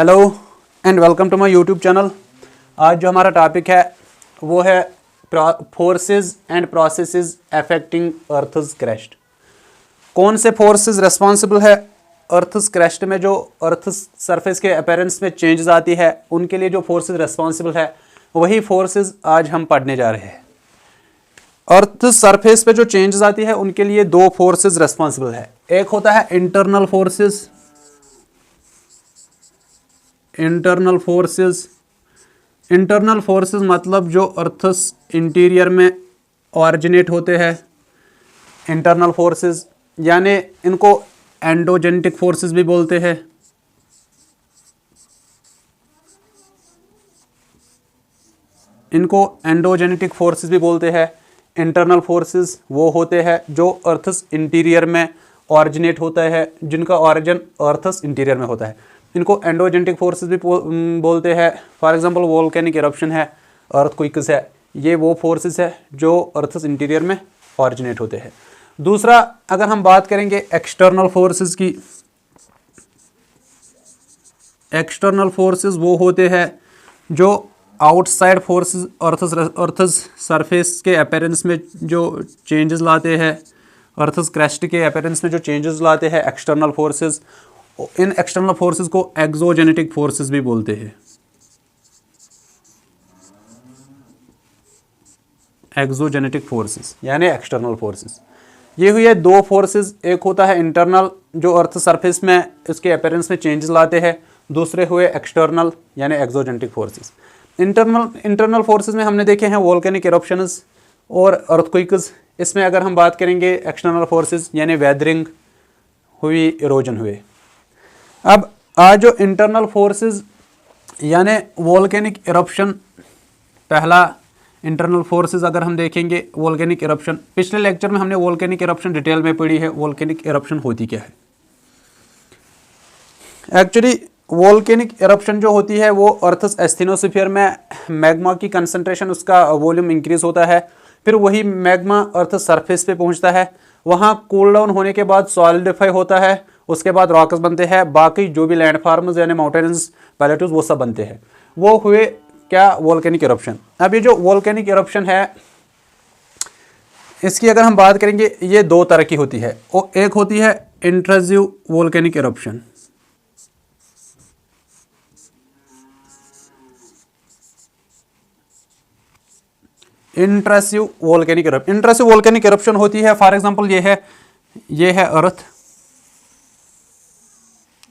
Hello and welcome to my YouTube channel. आज जो हमारा टॉपिक है वो है forces and processes affecting earth's crust. कौन से फोर्सेस रिस्पॉन्सिबल है अर्थ's क्रस्ट में, जो अर्थ सरफेस के अपीयरेंस में चेंजेस आती है, उनके लिए जो फोर्सेस रिस्पॉन्सिबल है वही फोर्सेस आज हम पढ़ने जा रहे हैं। अर्थ सरफेस पे जो चेंजेस आती है उनके लिए दो फोर्सेस रिस्पॉन्सिबल है। एक होता है इंटरनल फोर्सेस। इंटरनल फोर्सेस मतलब जो अर्थस इंटीरियर में ऑरिजिनेट होते हैं। इंटरनल फोर्सेस यानी इनको एंडोजेनेटिक फोर्सेस भी बोलते हैं। इनको एंडोजेनेटिक फोर्सेस भी बोलते हैं। इंटरनल फोर्सेस वो होते हैं जो अर्थस इंटीरियर में ऑरिजिनेट होता है, जिनका ऑरिजिन अर्थस इंटीरियर में होता है। इनको एंडोजेनेटिक फोर्सेस भी बोलते हैं। फॉर एग्जांपल वोल्केनिक इरप्शन है, अर्थक्वेक्स है, ये वो फोर्सेस है जो अर्थस इंटीरियर में ऑरिजिनेट होते हैं। दूसरा, अगर हम बात करेंगे एक्सटर्नल फोर्सेस की, एक्सटर्नल फोर्सेस वो होते हैं जो आउटसाइड फोर्सेस अर्थस सरफेस के अपीयरेंस में जो चेंजेस लाते हैं, अर्थस क्रस्ट के अपीयरेंस में जो चेंजेस लाते हैं एक्सटर्नल फोर्सेस। इन एक्सटर्नल फोर्सेस को एक्सोजेनेटिक फोर्सेस भी बोलते हैं। एक्सोजेनेटिक फोर्सेस यानी एक्सटर्नल फोर्सेस। ये हुए दो फोर्सेस, एक होता है इंटरनल जो अर्थ सरफेस में इसके अपीयरेंस में चेंजेस लाते हैं, दूसरे हुए एक्सटर्नल यानी एक्सोजेनेटिक फोर्सेस। इंटरनल फोर्सेस में हमने देखे हैं वोल्केनिक इरप्शंस और अर्थक्वेक्स। इसमें अगर हम बात करेंगे एक्सटर्नल फोर्सेस यानी वेदरिंग हुई, इरोजन हुए। अब आज जो इंटरनल फोर्सेस यानी वोल्केनिक इरप्शन, पहला इंटरनल फोर्सेस अगर हम देखेंगे वोल्केनिक इरप्शन। पिछले लेक्चर में हमने वोल्केनिक इरप्शन डिटेल में पढ़ी है, वोल्केनिक इरप्शन होती क्या है। एक्चुअली वोल्केनिक इरप्शन जो होती है वो अर्थस एस्थेनोस्फीयर में मैग्मा की कंसंट्रेशन, उसका वॉल्यूम इंक्रीज होता है, फिर वही मैग्मा अर्थ सरफेस पे पहुंचता है, वहाँ कूल डाउन होने के बाद सॉलिडिफाई होता है, उसके बाद रॉक्स बनते हैं, बाकी जो भी लैंडफॉर्म्स यानी माउंटेन्स, प्लेट्यूज वो सब बनते हैं। वो हुए क्या, वोल्केनिक इरप्शन। अब ये जो वोल्केनिक इरप्शन है इसकी अगर हम बात करेंगे, ये दो तरह की होती है। एक होती है intrusive volcanic eruption. Intrusive volcanic eruption होती है, फॉर एग्जांपल ये है अर्थ,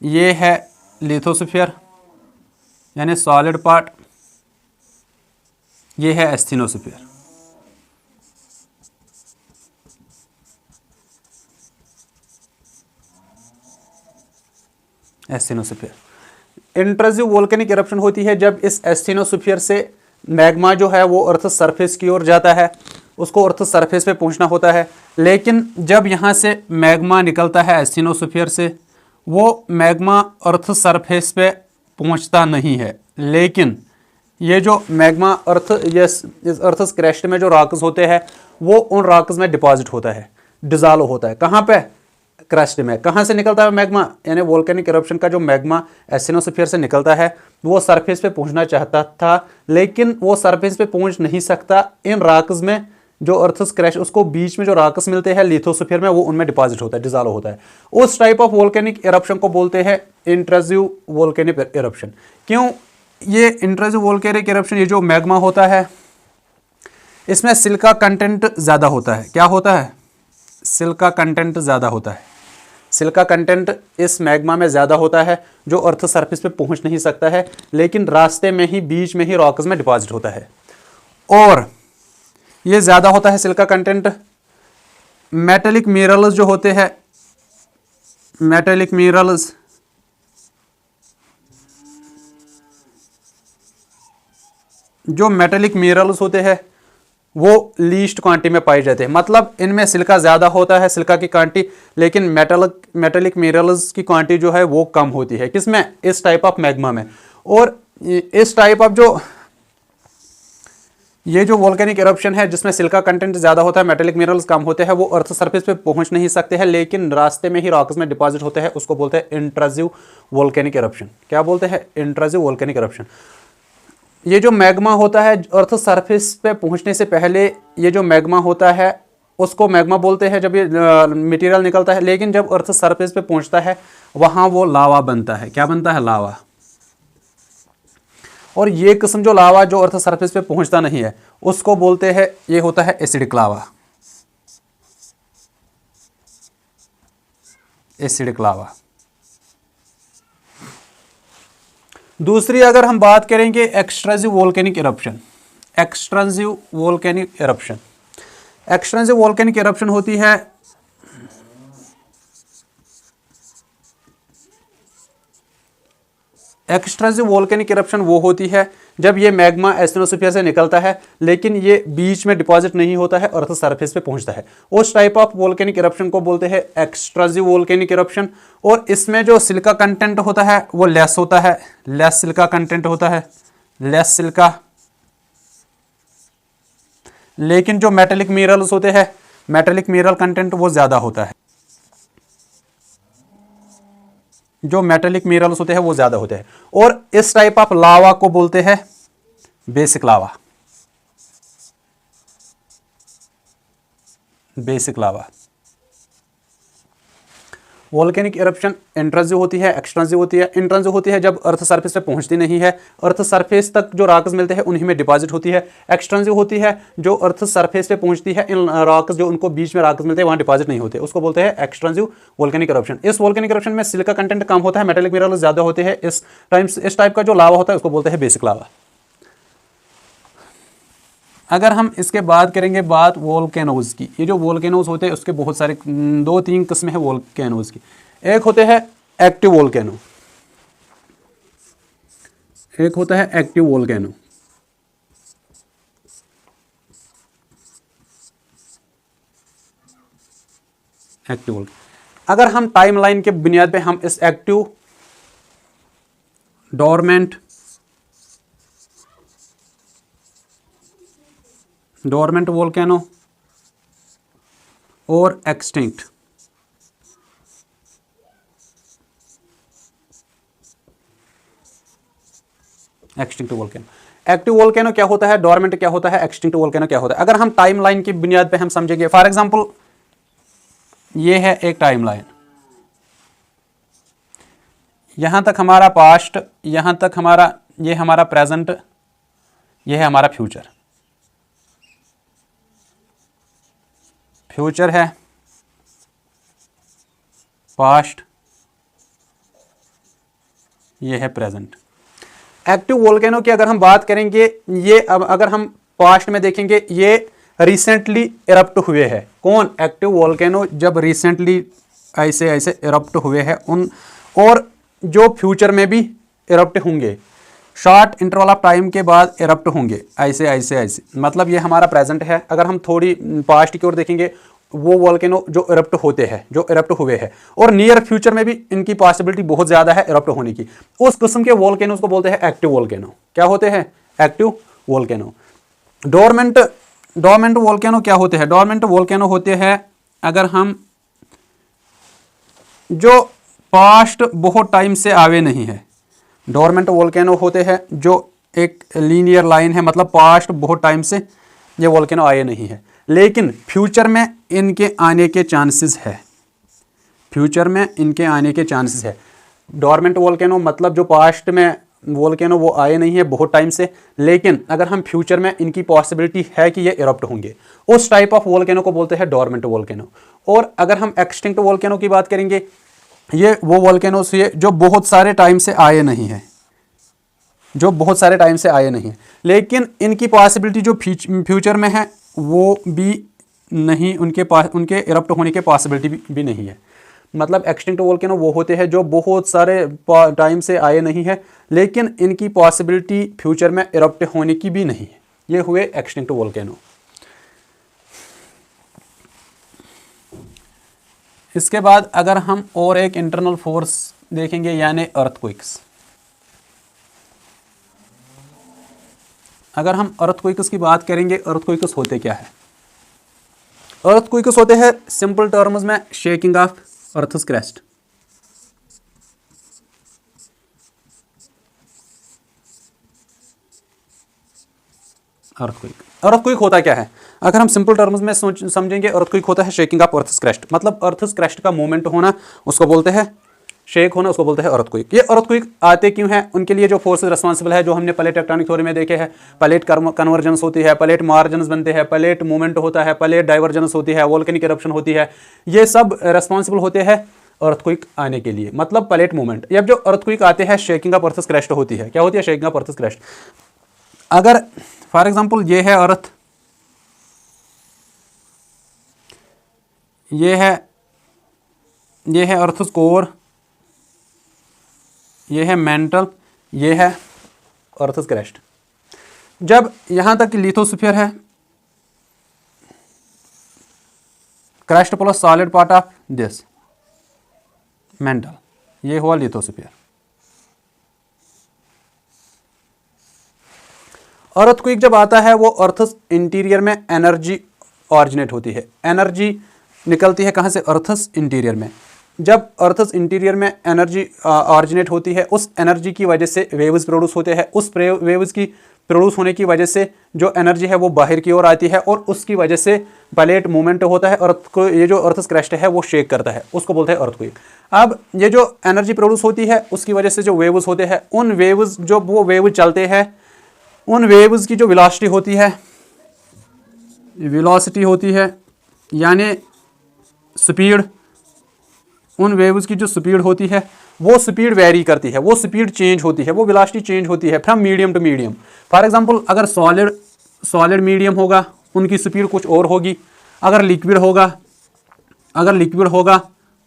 ये है लिथोस्फीयर यानी सॉलिड पार्ट, ये है एस्थेनोस्फीयर। इंट्रूसिव वोल्केनिक इरप्शन होती है जब इस एस्थेनोस्फीयर से मैग्मा जो है वो अर्थ सरफेस की ओर जाता है, उसको अर्थ सरफेस पे पहुंचना होता है। लेकिन जब यहाँ से मैग्मा निकलता है एस्थेनोस्फीयर से, वो मैग्मा अर्थ सरफेस पे पहुंचता नहीं है, लेकिन ये जो मैग्मा इस अर्थ क्रस्ट में जो रॉक्स होते हैं वो उन रॉक्स में डिपॉजिट होता है, डिजॉल्व होता है। कहाँ पे, क्रस्ट में। कहाँ से निकलता है मैग्मा, यानी वोल्केनिक इरप्शन का जो मैग्मा एस्थेनोस्फीयर से निकलता है वो सरफेस पे पहुंचना चाहता था, लेकिन वो सरफेस पे पहुंच नहीं सकता। इन रॉक्स में जो अर्थस क्रस्ट, उसको बीच में जो रॉक्स मिलते हैं लिथोस्फीयर में, वो उनमें डिपॉजिट होता है, डिजॉल्व होता है। उस टाइप ऑफ वोल्केनिक इरप्शन को बोलते हैं इंट्रूसिव वोल्केनिक इरप्शन। क्यों ये इंट्रूसिव वोल्केनिक इरप्शन, ये जो मैग्मा होता है इसमें सिलिका कंटेंट ज़्यादा होता है। क्या होता है, सिलिका कंटेंट ज़्यादा होता है। सिलिका कंटेंट इस मैग्मा में ज़्यादा होता है जो अर्थ सरफेस पे पहुंच नहीं सकता है, लेकिन रास्ते में ही, बीच में ही रॉक्स में डिपॉजिट होता है। और ये ज़्यादा होता है सिलिका कंटेंट। मेटेलिक मिनरल्स जो होते हैं, मेटेलिक मिनरल्स जो मेटेलिक मिनरल्स होते हैं वो लीस्ट क्वांटिटी में पाए जाते हैं। मतलब इनमें सिलिका ज़्यादा होता है, सिलिका की क्वांटिटी, लेकिन मेटेलिक मिनरल्स की क्वांटिटी जो है वो कम होती है। किसमें, इस टाइप ऑफ मैग्मा में। और इस टाइप ऑफ जो ये जो वोल्केनिक इरप्शन है जिसमें सिलिका कंटेंट ज़्यादा होता है, मेटेलिक मिनरल्स कम होते हैं, वो अर्थ सरफेस पे पहुंच नहीं सकते हैं लेकिन रास्ते में ही रॉक्स में डिपॉजिट होते हैं, उसको बोलते हैं इंट्रूसिव वोल्केनिक इरप्शन। क्या बोलते हैं? Intrusive volcanic eruption. ये जो मैग्मा होता है अर्थ सरफेस पे पहुंचने से पहले, ये जो मैग्मा होता है उसको मैग्मा बोलते हैं जब ये मटेरियल निकलता है, लेकिन जब अर्थ सरफेस पे पहुंचता है वहां वो लावा बनता है। क्या बनता है? लावा। और ये किस्म जो लावा जो अर्थ सरफेस पे पहुंचता नहीं है उसको बोलते हैं, ये होता है एसिडिक लावा। Acidic lava. दूसरी अगर हम बात करेंगे extrusive volcanic eruption. Extrusive volcanic eruption, extrusive volcanic eruption होती है एक्सट्रूसिव वोल्केनिक इरप्शन वो होती है जब ये मैग्मा एस्टेनोस्फीयर से निकलता है लेकिन ये बीच में डिपॉजिट नहीं होता है, अर्थ सरफेस पे पहुंचता है। उस टाइप ऑफ वोल्केनिक इरप्शन को बोलते हैं एक्सट्रूसिव वोल्केनिक इरप्शन। और इसमें जो सिलिका कंटेंट होता है वो लेस होता है, लेस सिलिका कंटेंट होता है, लेस सिलिका। लेकिन जो मेटेलिक मिनरल्स होते हैं, मेटेलिक मिनरल कंटेंट वो ज्यादा होता है। जो मेटेलिक मिनरल्स होते हैं वो ज्यादा होते हैं। और इस टाइप ऑफ लावा को बोलते हैं बेसिक लावा। बेसिक लावा। वोल्केनिक इरप्शन इंट्रूसिव होती है, एक्सट्रूसिव होती है। इंट्रूसिव होती है जब अर्थ सरफेस पे पहुंचती नहीं है, अर्थ सरफेस तक जो रॉक्स मिलते हैं उन्हीं में डिपॉजिट होती है। एक्सट्रूसिव होती है जो अर्थ सरफेस पे पहुंचती है, इन रॉक्स जो उनको बीच में रॉक्स मिलते हैं वहां डिपॉजिट नहीं होते, उसको बोलते हैं एक्सट्रूसिव वोल्केनिक इरप्शन। इस वोल्केनिक इरप्शन में सिलिका कंटेंट कम होता है, मेटेलिक मिनरल्स ज्यादा होते हैं। इस टाइप का जो लावा होता है उसको बोलते हैं बेसिक लावा। अगर हम इसके बाद करेंगे बात वोल्केनोज की। ये जो वोल्केनोज होते हैं उसके बहुत सारे 2-3 किस्में हैं वोल्केनोज की। एक होते हैं एक्टिव वोल्केनो, एक होता है एक्टिव वोल्केनो। Active volcano. अगर हम टाइमलाइन के बुनियाद पे हम इस एक्टिव, डोरमेंट वोल्केनो और extinct, extinct volcano. Active volcano क्या होता है, डोरमेंट क्या होता है, एक्सटिंक्ट वोल्केनो क्या होता है। अगर हम टाइमलाइन की बुनियाद पे हम समझेंगे, फॉर एग्जांपल ये है एक टाइमलाइन, यहां तक हमारा पास्ट, यहां तक हमारा, ये हमारा प्रेजेंट, ये है हमारा फ्यूचर। फ्यूचर है, पास्ट, ये है प्रेजेंट। एक्टिव वोल्केनो की अगर हम बात करेंगे, ये अब अगर हम पास्ट में देखेंगे ये रिसेंटली इरप्ट हुए हैं। कौन? एक्टिव वोल्केनो जब रिसेंटली ऐसे ऐसे इरप्ट हुए हैं उन, और जो फ्यूचर में भी इरप्ट होंगे, शॉर्ट इंटरवल ऑफ टाइम के बाद इरप्ट होंगे ऐसे ऐसे ऐसे। मतलब ये हमारा प्रेजेंट है। अगर हम थोड़ी पास्ट की ओर देखेंगे, वो वोल्केनो जो इरप्ट होते हैं, जो इरप्ट हुए हैं, और नियर फ्यूचर में भी इनकी पॉसिबिलिटी बहुत ज़्यादा है इरप्ट होने की, उस किस्म के वोल्केनोस को बोलते हैं एक्टिव वोल्केनो। क्या होते हैं? Active volcano. डोरमेंट वोल्केनो क्या होते हैं? डोरमेंट वोल्केनो होते हैं अगर हम जो पास्ट बहुत टाइम से आवे नहीं है। डोरमेंट वोल्केनो होते हैं जो एक लीनियर लाइन है, मतलब पास्ट बहुत टाइम से ये वोल्केनो आए नहीं है, लेकिन फ्यूचर में इनके आने के चांसेस है। फ्यूचर में इनके आने के चांसेस है। डोरमेंट वोल्केनो मतलब जो पास्ट में वोल्केनो वो आए नहीं है बहुत टाइम से, लेकिन अगर हम फ्यूचर में इनकी पॉसिबिलिटी है कि ये इरप्ट होंगे, उस टाइप ऑफ वोल्केनो को बोलते हैं डोरमेंट वोल्केनो। और अगर हम एक्सटिंक्ट वोल्केनो की बात करेंगे, ये वो वोल्केनोस है जो बहुत सारे टाइम से आए नहीं है, जो बहुत सारे टाइम से आए नहीं है, लेकिन इनकी पॉसिबिलिटी जो फ्यूचर में है वो भी नहीं, उनके इरप्ट होने के पॉसिबिलिटी भी नहीं है। मतलब एक्सटिंक्ट वोल्केनो वो होते हैं जो बहुत सारे टाइम से आए नहीं है, लेकिन इनकी पॉसिबिलिटी फ्यूचर में इरप्ट होने की भी नहीं है। ये हुए एक्सटिंक्ट वोल्केनो। इसके बाद अगर हम और एक इंटरनल फोर्स देखेंगे, यानी अर्थक्वेक्स। अगर हम अर्थक्वेक्स की बात करेंगे, अर्थक्वेक्स होते क्या है? अर्थक्वेक्स होते हैं सिंपल टर्म्स में shaking of earth's crust. Earthquake होता क्या है? अगर हम सिंपल टर्म्स में समझेंगे, अर्थक्वेक होता है शेकिंग ऑफ अर्थ's क्रस्ट, मतलब अर्थ's क्रस्ट का मूवमेंट होना उसको बोलते हैं शेक होना, उसको बोलते हैं अर्थक्वेक। ये अर्थक्वेक आते क्यों हैं? उनके लिए जो फोर्सेस रिस्पॉन्सिबल है, जो हमने प्लेट टेक्टोनिक थ्योरी में देखे हैं, प्लेट कन्वर्जेंस होती है, प्लेट मार्जिन्स बनते हैं, प्लेट मूवमेंट होता है, प्लेट डाइवर्जेंस होती है, वोल्केनिक इरप्शन होती है, ये सब रिस्पॉन्सिबल होते हैं अर्थक्वेक आने के लिए, मतलब प्लेट मूवमेंट। अब जो अर्थक्वेक आते हैं शेकिंग ऑफ अर्थ's क्रस्ट होती है। क्या होती है? Shaking of earth's crust. अगर फॉर एग्जाम्पल ये है अर्थ, ये है अर्थ's कोर, ये है मेंटल, ये है अर्थ's क्रस्ट। जब यहां तक लिथोस्फीयर है, crust plus solid part of this mental, ये हुआ लिथोस्फीयर। अर्थक्वेक जब आता है वो अर्थ's इंटीरियर में एनर्जी ऑरिजिनेट होती है। एनर्जी निकलती है कहां से? अर्थ's इंटीरियर में। जब अर्थ's इंटीरियर में एनर्जी ऑरिजिनेट होती है, उस एनर्जी की वजह से वेव्स प्रोड्यूस होते हैं। उस वेव्स की प्रोड्यूस होने की वजह से जो एनर्जी है वो बाहर की ओर आती है और उसकी वजह से प्लेट मूवमेंट होता है। अर्थ को, ये जो अर्थ's क्रस्ट है वो शेक करता है, उसको बोलते हैं अर्थक्वेक। अब ये जो एनर्जी प्रोड्यूस होती है उसकी वजह से जो वेव्स होते हैं, उन वेव्स जो वो वेव्स चलते हैं, उन वेव्स की जो वेलोसिटी होती है यानी स्पीड, उन वेव्स की जो स्पीड होती है वो स्पीड वेरी करती है, वो स्पीड चेंज होती है, वो वेलोसिटी चेंज होती है from medium to medium. For example अगर सॉलिड मीडियम होगा उनकी स्पीड कुछ और होगी, अगर लिक्विड होगा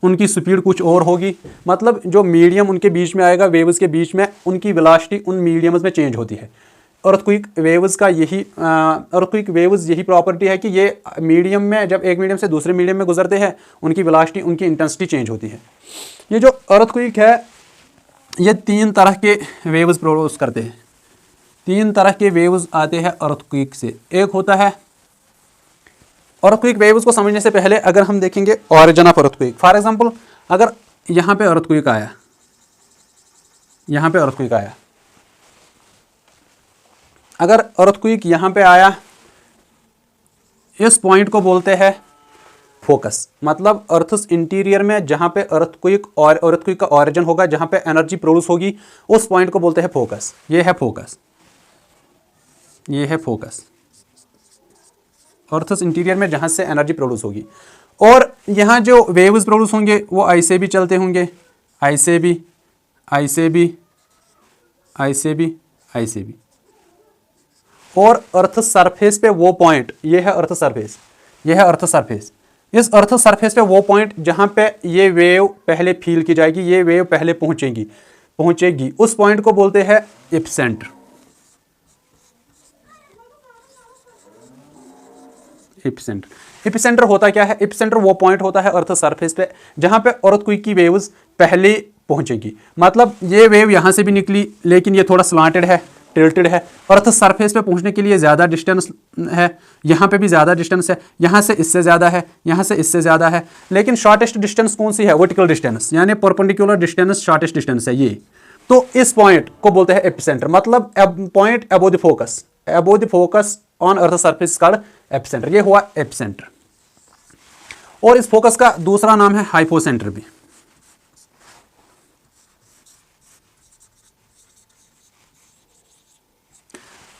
उनकी स्पीड कुछ और होगी। मतलब जो मीडियम उनके बीच में आएगा, वेव्स के बीच में, उनकी वेलोसिटी उन मीडियम्स में चेंज होती है। अर्थक्वेक वेव्स का यही प्रॉपर्टी है कि ये मीडियम में, जब एक मीडियम से दूसरे मीडियम में गुजरते हैं, उनकी वेलोसिटी, उनकी इंटेंसिटी चेंज होती है। ये जो अर्थक्वेक है ये 3 तरह के वेव्स प्रोड्यूस करते हैं। 3 तरह के वेव्स आते हैं अर्थक्वेक से। एक होता है अर्थक्वेक वेव्स को समझने से पहले अगर हम देखेंगे origin of earthquake. For example अगर यहाँ पे अर्थक्वेक आया, अगर अर्थक्वेक यहाँ पे आया, इस पॉइंट को बोलते हैं फोकस। मतलब अर्थ's इंटीरियर में जहाँ पे अर्थक्वेक का ऑरिजिन होगा, जहाँ पे एनर्जी प्रोड्यूस होगी, उस पॉइंट को बोलते हैं फोकस। ये है फोकस अर्थ's इंटीरियर में जहाँ से एनर्जी प्रोड्यूस होगी। और यहाँ जो वेव्स प्रोड्यूस होंगे वो ऐसे भी चलते होंगे, ऐसे भी। और अर्थ सरफेस पे वो पॉइंट, ये है अर्थ सरफेस, इस अर्थ सरफेस पे वो पॉइंट जहां पे ये वेव पहले फील की जाएगी, ये वेव पहले पहुंचेगी, उस पॉइंट को बोलते हैं एपिसेंटर। एपिसेंटर होता क्या है? एपिसेंटर वो पॉइंट होता है अर्थ सरफेस पे जहां पे अर्थक्वेक की वेव्स पहले पहुंचेगी। मतलब ये वेव यहां से भी निकली लेकिन ये थोड़ा स्लांटेड है, टिल्टेड है, अर्थ सरफेस पे पहुंचने के लिए ज़्यादा डिस्टेंस है, यहाँ पे भी ज़्यादा डिस्टेंस है, यहाँ से इससे ज़्यादा है, यहाँ से इससे ज़्यादा है, लेकिन शॉर्टेस्ट डिस्टेंस कौन सी है? वर्टिकल डिस्टेंस, यानी परपेंडिकुलर डिस्टेंस शॉर्टेस्ट डिस्टेंस है ये। तो इस पॉइंट को बोलते हैं एपिसेंटर, मतलब point above the focus on earth surface called epicentre. ये हुआ एपिसेंटर। और इस फोकस का दूसरा नाम है हाइपोसेंटर भी।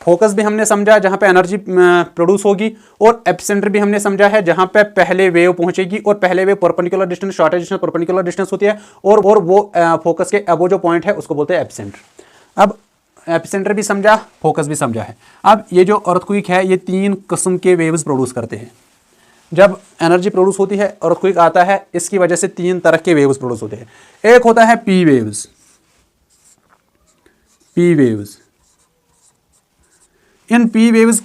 फोकस भी हमने समझा जहां पे एनर्जी प्रोड्यूस होगी, और एपिसेंटर भी हमने समझा है जहां पे पहले वेव पहुंचेगी, और पहले wave perpendicular distance, shortest distance, perpendicular distance होती है, और वो फोकस के अबो जो पॉइंट है उसको बोलते हैं एपिसेंटर। अब एपिसेंटर भी समझा, फोकस भी समझा है। अब ये जो अर्थक्वेक है ये 3 किस्म के वेव्स प्रोड्यूस करते हैं। जब एनर्जी प्रोड्यूस होती है, अर्थक्वेक आता है, इसकी वजह से 3 तरह के वेव्स प्रोड्यूस होते हैं। एक होता है P waves. In P waves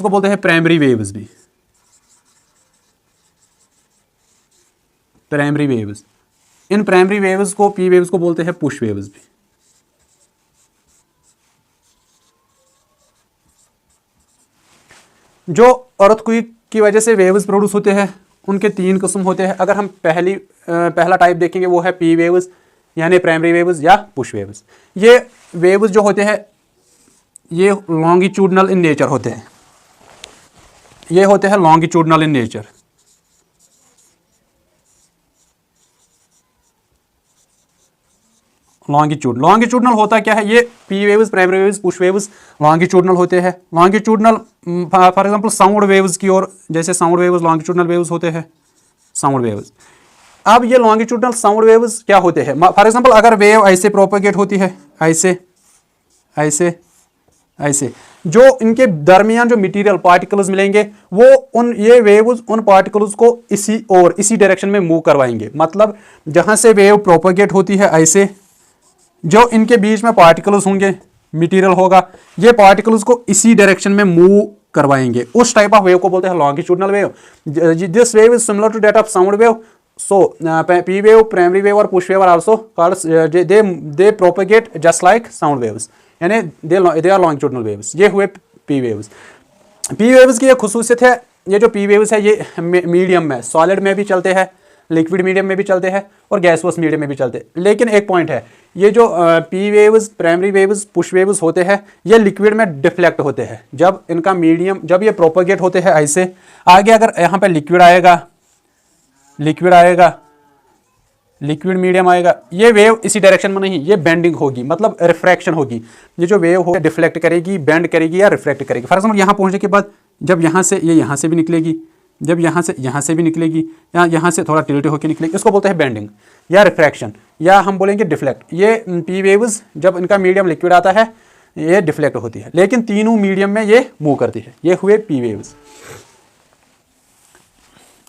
को बोलते हैं प्राइमरी वेव्स भी। इन प्राइमरी वेव्स को, पी वेव्स को बोलते हैं पुश वेव्स भी। जो अर्थक्वेक की वजह से वेव्स प्रोड्यूस होते हैं उनके 3 किस्म होते हैं। अगर हम पहला टाइप देखेंगे वो है पी वेव्स यानी प्राइमरी वेव्स या पुश वेव्स। ये वेव्स जो होते हैं ये लॉन्गिट्यूडनल इन नेचर होते हैं, ये होते हैं लॉन्गिट्यूडनल इन नेचर। लॉन्गिट्यूडनल होता क्या है, ये P waves, primary waves, push waves longitudinal होते हैं। Longitudinal for example sound waves की ओर, जैसे साउंड वेव्स लॉन्गिट्यूडनल वेव्स होते हैं, साउंड वेव्स। अब ये लॉन्गिट्यूडनल साउंड वेव्स क्या होते हैं, फॉर एग्जांपल अगर वेव ऐसे प्रोपेगेट होती है, ऐसे ऐसे ऐसे, जो इनके दरमियान जो मटेरियल पार्टिकल्स मिलेंगे वो ये वेव्स उन पार्टिकल्स को इसी डायरेक्शन में मूव करवाएंगे। मतलब जहां से वेव प्रोपेगेट होती है ऐसे, जो इनके बीच में पार्टिकल्स होंगे, मटेरियल होगा, ये पार्टिकल्स को इसी डायरेक्शन में मूव करवाएंगे। उस टाइप ऑफ वेव को बोलते हैं longitudinal wave. This wave is similar to that of sound wave. So P wave, primary wave और push wave are also called, they propagate just like sound waves, यानी they are longitudinal waves. ये हुए P waves. P waves की एक खुसूसियत है, ये जो P waves है ये मीडियम में, सॉलिड में भी चलते हैं, लिक्विड मीडियम में भी चलते हैं और गैसवस मीडियम में भी चलते हैं। लेकिन एक पॉइंट है, ये जो P waves, primary waves, push waves होते हैं ये लिक्विड में डिफ्लेक्ट होते हैं। जब इनका मीडियम, जब ये प्रोपेगेट होते हैं ऐसे, आगे अगर यहाँ पे लिक्विड आएगा, लिक्विड मीडियम आएगा, ये वेव इसी डायरेक्शन में नहीं, ये बेंडिंग होगी, मतलब रिफ्रैक्शन होगी। ये जो वेव हो डिफ्लेक्ट करेगी, बेंड करेगी या रिफ्रैक्ट करेगी। फॉर एग्जाम्पल यहाँ पहुँचने के बाद जब यहाँ से, ये यहाँ से भी निकलेगी, जब यहाँ से भी निकलेगी, यहाँ से थोड़ा टिल्ट होकर निकलेगी, इसको बोलते हैं बेंडिंग या रिफ्रैक्शन, या हम बोलेंगे डिफ्लेक्ट। ये पी वेव्स जब इनका मीडियम लिक्विड आता है ये डिफ्लेक्ट होती है, लेकिन तीनों मीडियम में ये मूव करती है। ये हुए पी वेव्स।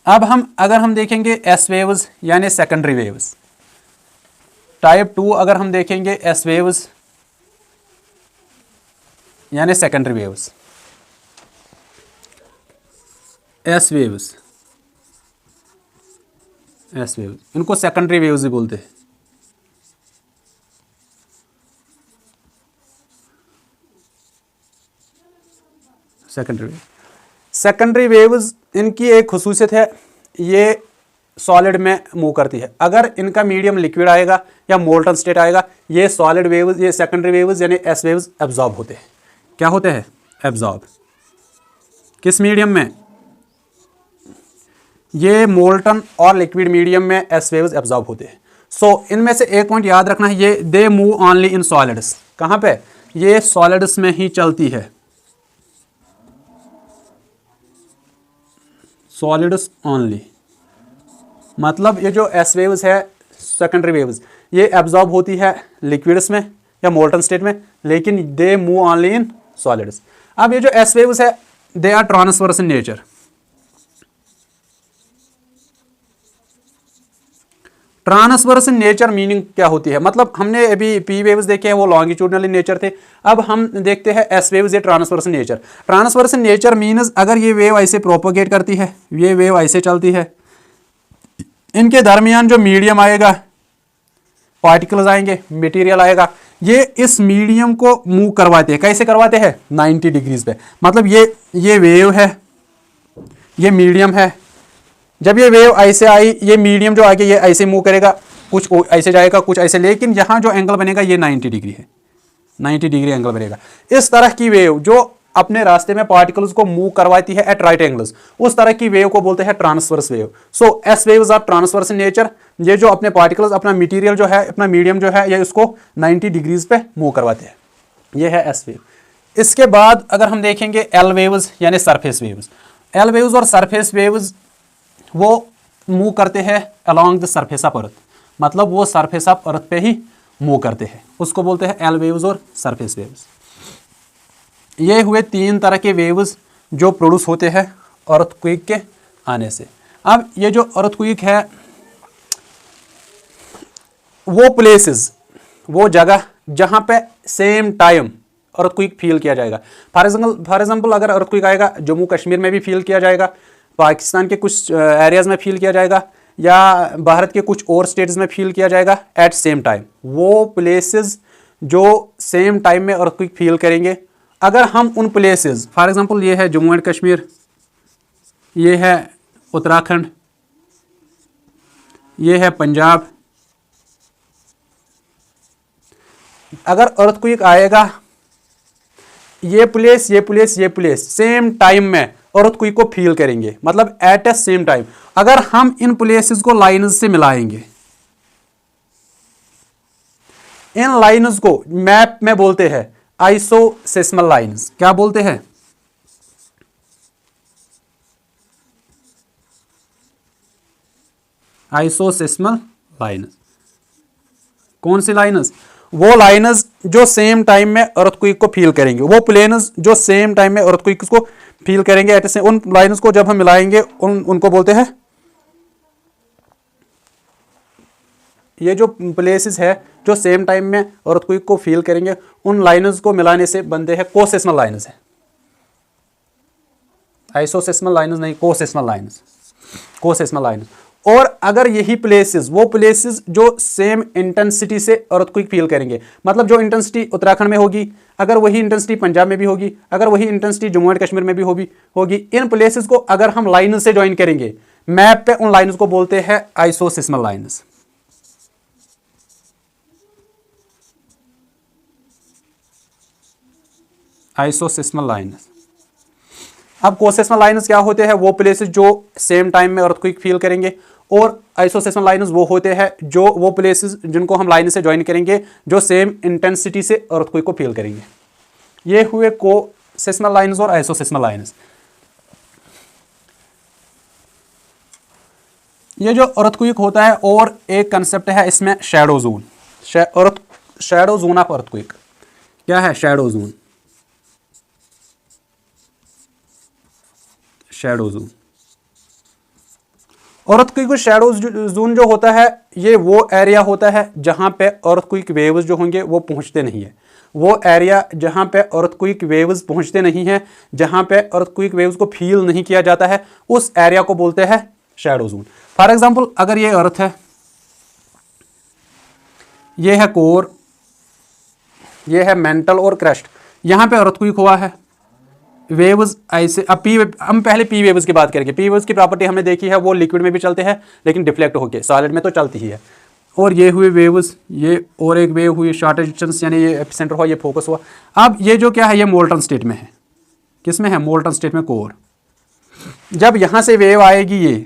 अब अगर हम देखेंगे एस वेव्स यानी सेकेंडरी वेव्स, टाइप 2 अगर हम देखेंगे एस वेव्स यानी सेकेंडरी वेव्स, एस वेव्स इनको सेकेंडरी वेव्स भी बोलते हैं। सेकेंडरी वेव्स इनकी एक खुसूसियत है, ये सॉलिड में मूव करती है। अगर इनका मीडियम लिक्विड आएगा या मोल्टन स्टेट आएगा, ये सॉलिड वेव्स, ये सेकेंडरी वेव्स यानी एस वेव्स एब्जॉर्ब होते हैं। क्या होते हैं? एब्जॉर्ब। किस मीडियम में? ये मोल्टन और लिक्विड मीडियम में एस वेव्स एब्जॉर्ब होते हैं। सो इनमें से एक पॉइंट याद रखना है, ये दे मूव ओनली इन सॉलिड्स। कहाँ पे? ये सॉलिड्स में ही चलती है, सॉलिड्स ओनली। मतलब ये जो एस वेव्स है, सेकेंडरी वेव्स, ये एब्जॉर्ब होती है लिक्विड्स में या मोल्टन स्टेट में, लेकिन they move only in solids. अब ये जो एस वेव्स है they are transverse in nature. Transverse in nature meaning क्या होती है? मतलब हमने अभी पी वेव्स देखे हैं वो लॉन्गिट्यूडनल इन नेचर थे, अब हम देखते हैं एस वेव्स, ये transverse in nature. Transverse in nature means अगर ये वेव ऐसे प्रोपोगेट करती है, ये वेव ऐसे चलती है, इनके दरमियान जो मीडियम आएगा, पार्टिकल्स आएंगे, मटेरियल आएगा, ये इस मीडियम को मूव करवाते हैं। कैसे करवाते हैं? 90 डिग्रीज पे। मतलब ये वेव है, ये मीडियम है, जब ये वेव ऐसे आई, ये मीडियम जो आगे ये ऐसे मूव करेगा, कुछ ऐसे जाएगा, कुछ ऐसे, लेकिन यहाँ जो एंगल बनेगा ये 90 डिग्री है, 90 डिग्री एंगल बनेगा। इस तरह की वेव जो अपने रास्ते में पार्टिकल्स को मूव करवाती है एट राइट एंगल्स, उस तरह की वेव को बोलते हैं transverse wave. So S waves are transverse in nature. ये जो अपने पार्टिकल्स, अपना मटेरियल जो है, अपना मीडियम जो है, ये इसको 90 डिग्रीज पे मूव करवाते हैं। ये है एस वेव। इसके बाद अगर हम देखेंगे एल वेव्स यानी सरफेस वेव्स। एल वेव्स और सरफेस वेव्स वो मूव करते हैं along the surface of earth, मतलब वो सरफेस ऑफ अर्थ पे ही मूव करते हैं, उसको बोलते हैं एल वेव्स और सरफेस वेव्स। ये हुए 3 तरह के वेव्स जो प्रोड्यूस होते हैं अर्थक्वेक के आने से। अब ये जो अर्थक्वेक है, वो प्लेसेस, वो जगह जहां पे सेम टाइम अर्थक्वेक फील किया जाएगा। फॉर एग्जांपल अगर अर्थक्वेक आएगा जम्मू कश्मीर में भी फील किया जाएगा, पाकिस्तान के कुछ एरियाज में फील किया जाएगा, या भारत के कुछ और स्टेट्स में फील किया जाएगा एट सेम टाइम। वो प्लेसेस जो सेम टाइम में अर्थक्वेक फील करेंगे, अगर हम उन प्लेसेस, फॉर एग्जांपल ये है जम्मू एंड कश्मीर, ये है उत्तराखंड, ये है पंजाब, अगर अर्थक्वेक आएगा ये प्लेस ये प्लेस ये प्लेस सेम टाइम में अर्थक्वेक को फील करेंगे, मतलब एट ए सेम टाइम। अगर हम इन प्लेसेस को लाइन्स से मिलाएंगे, इन लाइन्स को मैप में बोलते हैं आइसोसेस्मल लाइन्स। क्या बोलते हैं? आइसोसेस्मल लाइन्स। कौन सी लाइन्स? वो लाइन्स जो सेम टाइम में अर्थक्वेक को फील करेंगे, वो प्लेन्स जो सेम टाइम में अर्थक्वेक को फील करेंगे एट से, उन लाइन्स को जब हम मिलाएंगे उनको बोलते हैं, ये जो प्लेसेस है जो सेम टाइम में अर्थक्वेक को फील करेंगे, उन लाइन्स को मिलाने से बनते हैं कोसेस्मल लाइन्स है। आइसोसेस्मल लाइन्स नहीं, कोसेस्मल लाइन्स, कोसेस्मल लाइन्स। और अगर यही प्लेसेस, वो प्लेसेस जो सेम इंटेंसिटी से अर्थक्वेक फील करेंगे, मतलब जो इंटेंसिटी उत्तराखंड में होगी, अगर वही इंटेंसिटी पंजाब में भी होगी, अगर वही इंटेंसिटी जम्मू एंड कश्मीर में भी होगी, इन प्लेसेस को अगर हम लाइन से ज्वाइन करेंगे मैप पे, उन लाइन्स को बोलते हैं आइसोसेस्मल लाइन्स। आइसोसेस्मल लाइन्स। अब कोसेस्मल लाइन्स क्या होते हैं? वो प्लेसेस जो सेम टाइम में अर्थक्वेक फील करेंगे, और आइसोसेस्मल लाइन्स वो होते हैं जो वो प्लेसेस जिनको हम लाइन से ज्वाइन करेंगे जो सेम इंटेंसिटी से अर्थक्वेक को फील करेंगे। ये हुए कोसेस्मल लाइन्स और आइसोसेस्मल लाइन्स। ये जो अर्थक्वेक होता है, और एक कंसेप्ट है इसमें shadow zone. Shadow zone of earthquake क्या है? Shadow zone. Shadow zone, earthquake shadow zone जो होता है, ये वो एरिया होता है जहां पे अर्थक्वेक वेव्स जो होंगे वो पहुंचते नहीं है। वो एरिया जहां पे अर्थक्वेक वेव्स पहुंचते नहीं है, जहां पे अर्थक्वेक वेव्स को फील नहीं किया जाता है, उस एरिया को बोलते हैं शैडो जोन। फॉर एग्जांपल अगर ये अर्थ है, ये है कोर, ये है मेंटल और क्रस्ट, यहां पे अर्थक्वेक हुआ है, वेव्स ऐसे। अब हम पहले पी वेव्स की बात करेंगे। पी वेव्स की प्रॉपर्टी हमने देखी है, वो लिक्विड में भी चलते हैं लेकिन डिफ्लेक्ट होके, सॉलिड में तो चलती ही है। और ये हुए वेव्स, ये और एक वेव हुई शॉर्ट डिस्टेंस, यानी ये एपिसेंटर हुआ, ये फोकस हुआ। अब ये जो क्या है, ये मोल्टन स्टेट में है। किस में है? मोल्टन स्टेट में, कोर। जब यहाँ से वेव आएगी, ये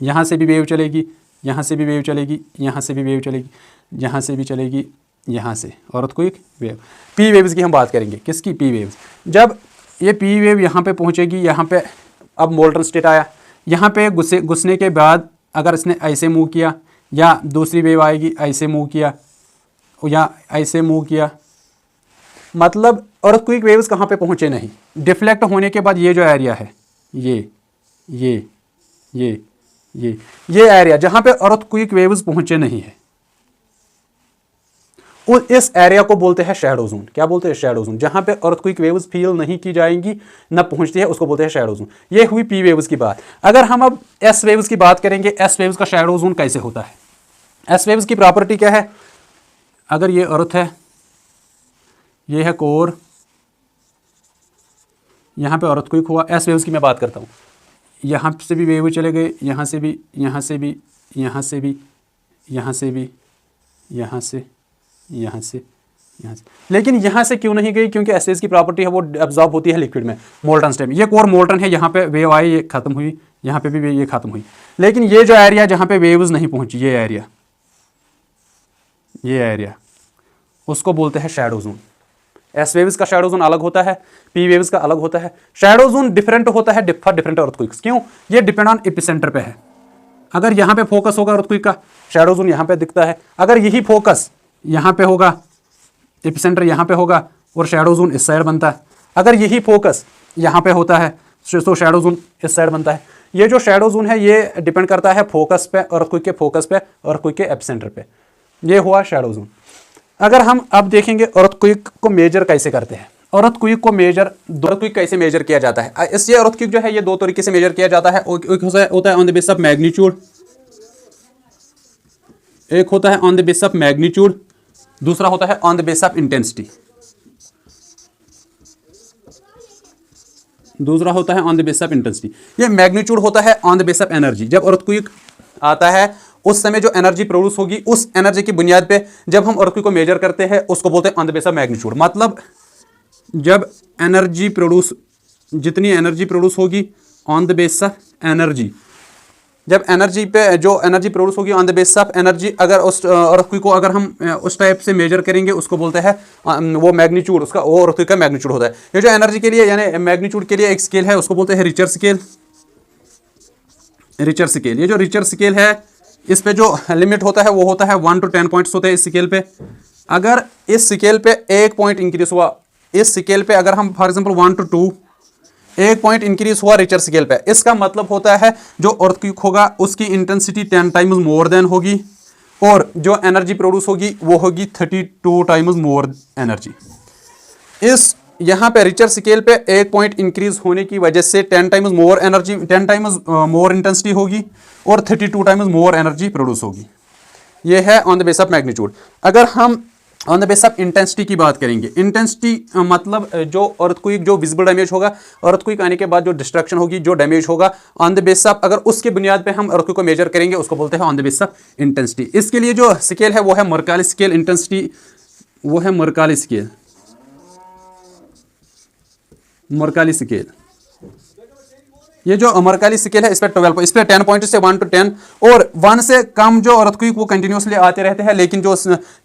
यहाँ से भी वेव चलेगी, यहाँ से भी वेव चलेगी, यहाँ से भी वेव चलेगी, यहाँ से भी चलेगी, यहाँ से, और अर्थक्वेक वेव। पी वेव्स की हम बात करेंगे। किसकी? P waves. जब ये पी वेव यहाँ पे पहुँचेगी, यहाँ पे अब मोल्टन स्टेट आया, यहाँ पे घुसने के बाद अगर इसने ऐसे मूव किया, या दूसरी वेव आएगी ऐसे मूव किया, या ऐसे मूव किया, मतलब अर्थक्वेक वेव्स कहाँ पे पहुँचे नहीं। डिफ्लेक्ट होने के बाद ये जो एरिया है, ये एरिया जहाँ पे अर्थक्वेक वेव्स पहुँचे नहीं है, इस एरिया को बोलते हैं शैडो जोन। क्या बोलते हैं? Shadow zone. जहां पे अर्थक्वेक वेव्स फील नहीं की जाएंगी, न पहुंचती है, उसको बोलते हैं शैडो जोन। ये हुई पी वेव्स की बात। अगर हम अब एस वेव्स की बात करेंगे, एस वेव्स का शैडो जोन कैसे होता है? एस वेव्स की प्रॉपर्टी क्या है? अगर ये अर्थ है, ये है कोर, यहां पे अर्थक्वेक हुआ, एस वेव्स की मैं बात करता हूं, यहां से भी वेव चले गए, यहां से भी, यहां से भी, यहां से भी, यहां से भी, यहां से, यहाँ से, यहाँ से, लेकिन यहाँ से क्यों नहीं गई? क्योंकि एसएस की प्रॉपर्टी है, वो एब्जॉर्ब होती है लिक्विड में, मोल्टन स्टेट में। ये कोर मोल्टन है, यहाँ पे वेव आई, ये खत्म हुई, यहाँ पे भी ये खत्म हुई। लेकिन ये जो एरिया जहाँ पे वेव्स नहीं पहुंची, ये एरिया उसको बोलते हैं शैडो जोन। एस वेव्स का शैडो जोन अलग होता है, पी वेव्स का अलग होता है। शैडो जोन डिफरेंट होता है फॉर डिफरेंट अर्थक्वेक्स। क्यों? ये डिपेंड ऑन एपिसेंटर पे है। अगर यहाँ पे फोकस होगा अर्थक्वेक का, शैडो जोन यहाँ पे दिखता है। अगर यही फोकस यहाँ पे होगा, एपिसेंटर यहाँ पे होगा, और शैडो जोन इस साइड बनता है। अगर यही फोकस यहाँ पे होता है तो शैडो जोन इस साइड बनता है। ये जो शैडो जोन है ये डिपेंड करता है फोकस पे, अर्थक्वेक के फोकस पे, अर्थक्वेक के एपिसेंटर पे। ये हुआ शैडो जोन। अगर हम अब देखेंगे अर्थक्वेक को मेजर कैसे करते हैं, अर्थक्वेक को मेजर, अर्थक्वेक कैसे मेजर किया जाता है? इसलिए अर्थक्वेक जो है ये दो तरीके से मेजर किया जाता है। एक होता है on the base of magnitude, एक होता है on the base of magnitude, दूसरा होता है on the base of intensity. दूसरा होता है on the base of intensity. ये मैग्नीट्यूड होता है on the base of energy. जब अर्थक्वेक आता है उस समय जो एनर्जी प्रोड्यूस होगी, उस एनर्जी की बुनियाद पे जब हम अर्थक्वेक को मेजर करते हैं उसको बोलते हैं on the base of magnitude. मतलब जब एनर्जी प्रोड्यूस, जितनी एनर्जी प्रोड्यूस होगी on the base of energy, जब एनर्जी पे जो एनर्जी प्रोड्यूस होगी on the base of energy, अगर उस अर्थक्वेक को अगर हम उस टाइप से मेजर करेंगे उसको बोलते हैं वो मैग्नीट्यूड, उसका वो अर्थक्वेक का मैग्नीट्यूड होता है। ये जो एनर्जी के लिए यानी मैग्नीट्यूड के लिए एक स्केल है उसको बोलते हैं रिचर स्केल। रिचर स्केल, ये जो रिचर स्केल है इस पे जो लिमिट होता है वो होता है 1 to 10 पॉइंट्स होते हैं इस स्केल पे। अगर इस स्केल पे 1 पॉइंट इंक्रीज हुआ, इस स्केल पे अगर हम for example 1 to 2 1 point increase हुआ रिचर स्केल पे, इसका मतलब होता है जो अर्थक्वेक होगा उसकी इंटेंसिटी 10 टाइम्स मोर देन होगी और जो एनर्जी प्रोड्यूस होगी वो होगी 32 टाइम्स मोर एनर्जी। इस यहाँ पे रिचर स्केल पे 1 पॉइंट इंक्रीज होने की वजह से 10 times more energy, 10 times more intensity होगी और 32 टाइम्स मोर एनर्जी प्रोड्यूस होगी। ये है on the base of magnitude. अगर हम on the base of intensity की बात करेंगे, इंटेंसिटी मतलब जो अर्थक्वेक जो विजिबल डैमेज होगा, अर्थक्वेक आने के बाद जो डिस्ट्रक्शन होगी, जो डैमेज होगा ऑन द बेस ऑफ, अगर उसके बुनियाद पे हम अर्थक्वेक को मेजर करेंगे उसको बोलते हैं on the base of intensity. इसके लिए जो स्केल है वो है मर्काली स्केल। इंटेंसिटी वो है मर्काली स्केल, मर्काली स्केल। ये जो मर्काली स्केल है इस पे 12, इस पे 10 पॉइंट से 1 to 10 और 1 से कम जो अर्थक्वेक वो कंटिन्यूसली आते रहते हैं, लेकिन जो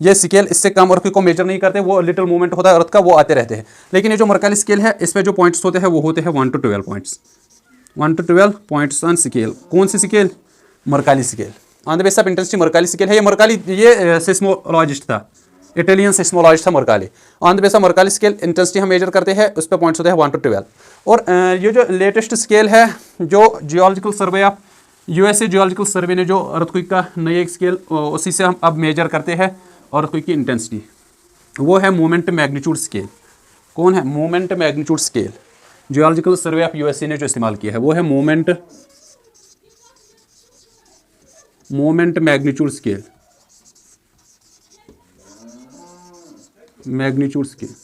ये स्केल इससे कम अर्थक्वेक को मेजर नहीं करते, वो लिटिल मूवमेंट होता है अर्थ का, वो आते रहते हैं। लेकिन ये जो मर्काली स्केल है इस पे जो पॉइंट्स होते हैं वो होते हैं 1 to 12 points, 1 to 12 points on scale. कौन सी scale? Mercalli scale. On the base of intensity Mercalli scale है। ये मर्काली ये सिस्मोलॉजिस्ट था, इटालियन सिस्मोलॉजिस्ट था Mercalli. On the base of Mercalli scale intensity हम मेजर करते हैं, उस पर पॉइंट्स होते हैं 1 to 12। और ये जो लेटेस्ट स्केल है जो geological survey of USA geological survey ने जो अर्थक्वेक का नई एक स्केल, उसी से हम अब मेजर करते हैं अर्थक्वेक की इंटेंसिटी, वो है मोमेंट मैग्नीट्यूड स्केल। कौन है? Moment magnitude scale. Geological survey of USA ने जो इस्तेमाल किया है वो है moment magnitude scale, magnitude scale.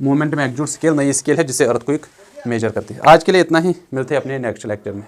Moment magnitude scale नई स्केल है जिसे अर्थक्वेक मेजर करती है। आज के लिए इतना ही, मिलते हैं अपने नेक्स्ट लेक्चर में।